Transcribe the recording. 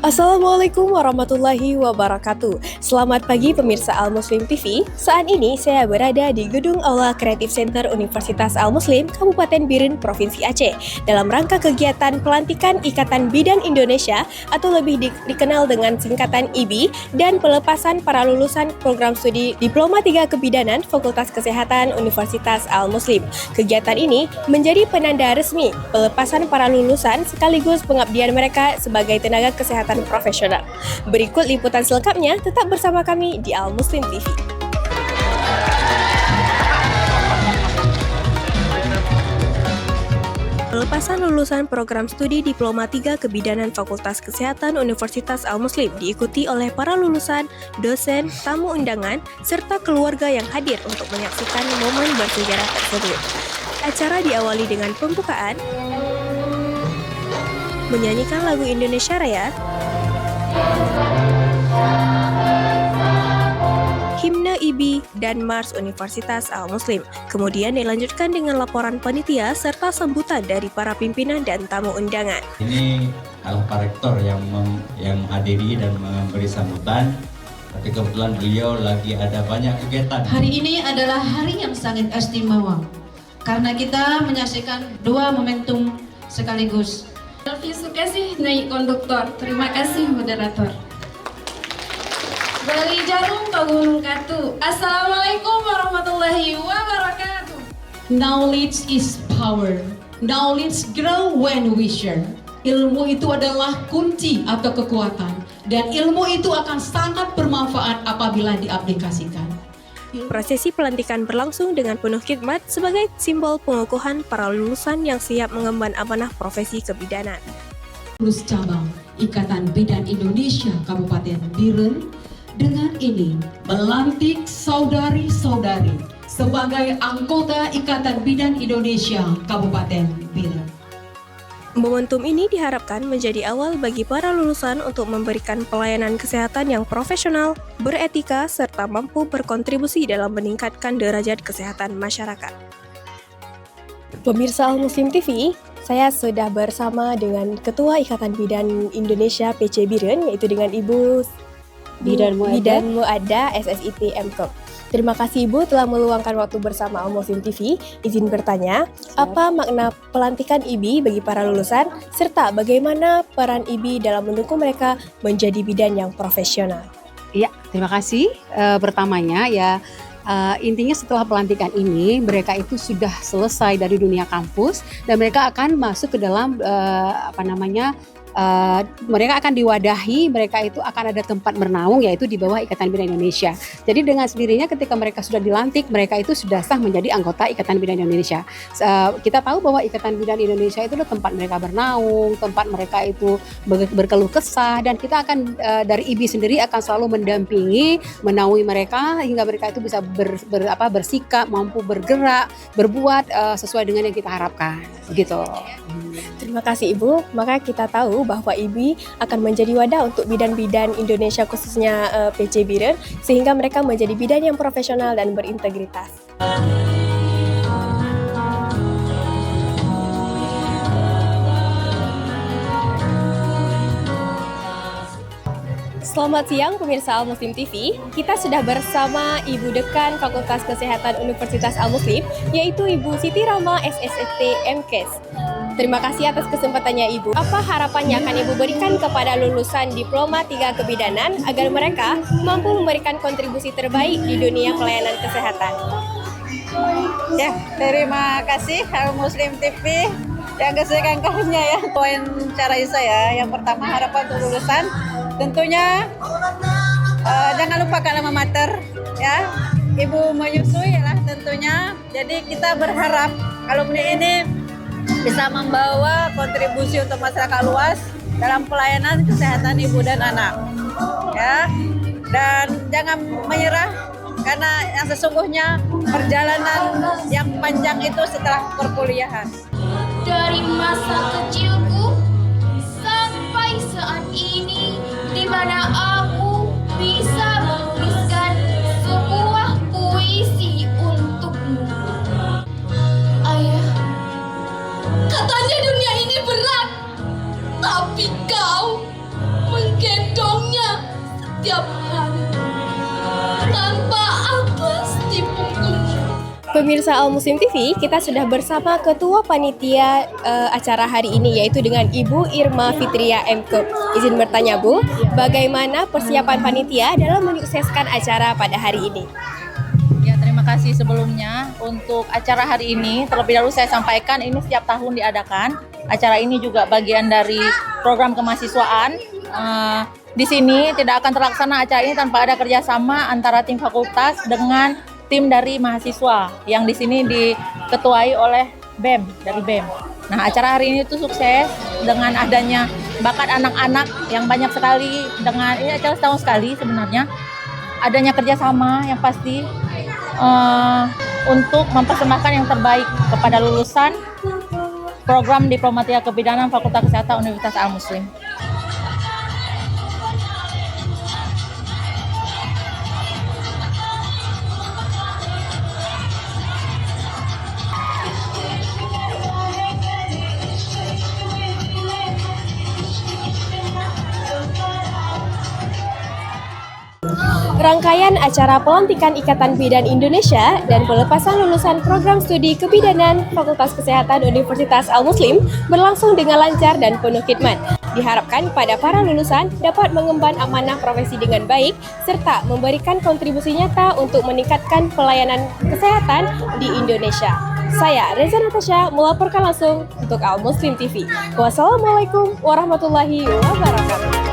Assalamualaikum warahmatullahi wabarakatuh. Selamat pagi pemirsa Al Muslim TV. Saat ini saya berada di Gedung Aula Creative Center Universitas Al Muslim, Kabupaten Biren, Provinsi Aceh, dalam rangka kegiatan pelantikan Ikatan Bidan Indonesia atau lebih dikenal dengan singkatan IBI dan pelepasan para lulusan program studi Diploma 3 Kebidanan Fakultas Kesehatan Universitas Al Muslim. Kegiatan ini menjadi penanda resmi pelepasan para lulusan sekaligus pengabdian mereka sebagai tenaga kesehatan profesional. Berikut liputan selengkapnya, tetap bersama kami di Al Muslim TV. Pelepasan lulusan program studi Diploma 3 Kebidanan Fakultas Kesehatan Universitas Al Muslim diikuti oleh para lulusan, dosen, tamu undangan, serta keluarga yang hadir untuk menyaksikan momen bersejarah tersebut. Acara diawali dengan pembukaan, menyanyikan lagu Indonesia Raya, himne IBI, dan Mars Universitas Al Muslim. Kemudian dilanjutkan dengan laporan panitia serta sambutan dari para pimpinan dan tamu undangan. Ini adalah Pak Rektor yang menghadiri dan memberi sambutan. Tapi kebetulan beliau lagi ada banyak kegiatan. Hari ini adalah hari yang sangat istimewa karena kita menyaksikan dua momentum sekaligus. Terima kasih naik konduktor, terima kasih moderator. Dari Jarum ke Gunung Katu. Assalamualaikum warahmatullahi wabarakatuh. Knowledge is power. Knowledge grow when we share. Ilmu itu adalah kunci atau kekuatan, dan ilmu itu akan sangat bermanfaat apabila diaplikasikan. Prosesi pelantikan berlangsung dengan penuh khidmat sebagai simbol pengukuhan para lulusan yang siap mengemban amanah profesi kebidanan. Lulus cabang Ikatan Bidan Indonesia Kabupaten Biren dengan ini melantik saudari-saudari sebagai anggota Ikatan Bidan Indonesia Kabupaten Biren. Momentum ini diharapkan menjadi awal bagi para lulusan untuk memberikan pelayanan kesehatan yang profesional, beretika, serta mampu berkontribusi dalam meningkatkan derajat kesehatan masyarakat. Pemirsa Al Muslim TV, saya sudah bersama dengan Ketua Ikatan Bidan Indonesia PC Biren, yaitu dengan Ibu Bidan Muadda SSIT MKOM. Terima kasih Ibu telah meluangkan waktu bersama Al Muslim TV. Izin bertanya, apa makna pelantikan IBI bagi para lulusan, serta bagaimana peran IBI dalam mendukung mereka menjadi bidan yang profesional? Ya, terima kasih. Pertamanya intinya setelah pelantikan ini mereka itu sudah selesai dari dunia kampus dan mereka akan masuk ke dalam mereka akan diwadahi, mereka itu akan ada tempat bernaung yaitu di bawah Ikatan Bidan Indonesia. Jadi dengan sendirinya ketika mereka sudah dilantik, mereka itu sudah sah menjadi anggota Ikatan Bidan Indonesia. Kita tahu bahwa Ikatan Bidan Indonesia itu adalah tempat mereka bernaung, tempat mereka itu berkeluh kesah, dan kita akan dari IBI sendiri akan selalu mendampingi, menaungi mereka hingga mereka itu bisa bersikap, mampu bergerak, berbuat sesuai dengan yang kita harapkan. Begitu. Terima kasih Ibu. Maka kita tahu bahwa IBI akan menjadi wadah untuk bidan-bidan Indonesia khususnya PC Biren sehingga mereka menjadi bidan yang profesional dan berintegritas. Selamat siang pemirsa Al Muslim TV. Kita sudah bersama Ibu Dekan Fakultas Kesehatan Universitas Al Muslim, yaitu Ibu Siti Rama SST MKes. Terima kasih atas kesempatannya Ibu. Apa harapannya akan Ibu berikan kepada lulusan Diploma 3 Kebidanan agar mereka mampu memberikan kontribusi terbaik di dunia pelayanan kesehatan? Ya, terima kasih Al Muslim TV yang kesekian-kalinya ya. Poin cara saya, yang pertama harapan untuk lulusan tentunya jangan lupakan alma mater ya. Ibu menyusui lah tentunya. Jadi kita berharap alumni ini bisa membawa kontribusi untuk masyarakat luas dalam pelayanan kesehatan ibu dan anak. Ya. Dan jangan menyerah karena yang sesungguhnya perjalanan yang panjang itu setelah perkuliahan. Dari masa kecilku sampai saat ini, di mana aku bisa menuliskan sebuah puisi untukmu. Ayah, katanya dunia ini berat, tapi kau Pemirsa Al Muslim TV, kita sudah bersama Ketua Panitia acara hari ini, yaitu dengan Ibu Irma Fitria MK. Izin bertanya Bu, bagaimana persiapan panitia dalam menyukseskan acara pada hari ini? Ya, terima kasih sebelumnya untuk acara hari ini. Terlebih dahulu saya sampaikan ini setiap tahun diadakan. Acara ini juga bagian dari program kemahasiswaan. Di sini tidak akan terlaksana acara ini tanpa ada kerjasama antara tim fakultas dengan tim dari mahasiswa yang di sini diketuai oleh BEM, dari BEM. Nah, acara hari ini itu sukses dengan adanya bakat anak-anak yang banyak sekali. Dengan ini acara setahun sekali sebenarnya, adanya kerjasama yang pasti untuk mempersembahkan yang terbaik kepada lulusan program Diplomatika Kebidanan Fakultas Kesehatan Universitas Al Muslim. Rangkaian acara pelantikan Ikatan Bidan Indonesia dan pelepasan lulusan program studi kebidanan Fakultas Kesehatan Universitas Al Muslim berlangsung dengan lancar dan penuh khidmat. Diharapkan pada para lulusan dapat mengemban amanah profesi dengan baik serta memberikan kontribusi nyata untuk meningkatkan pelayanan kesehatan di Indonesia. Saya Reza Natasha melaporkan langsung untuk Al Muslim TV. Wassalamualaikum warahmatullahi wabarakatuh.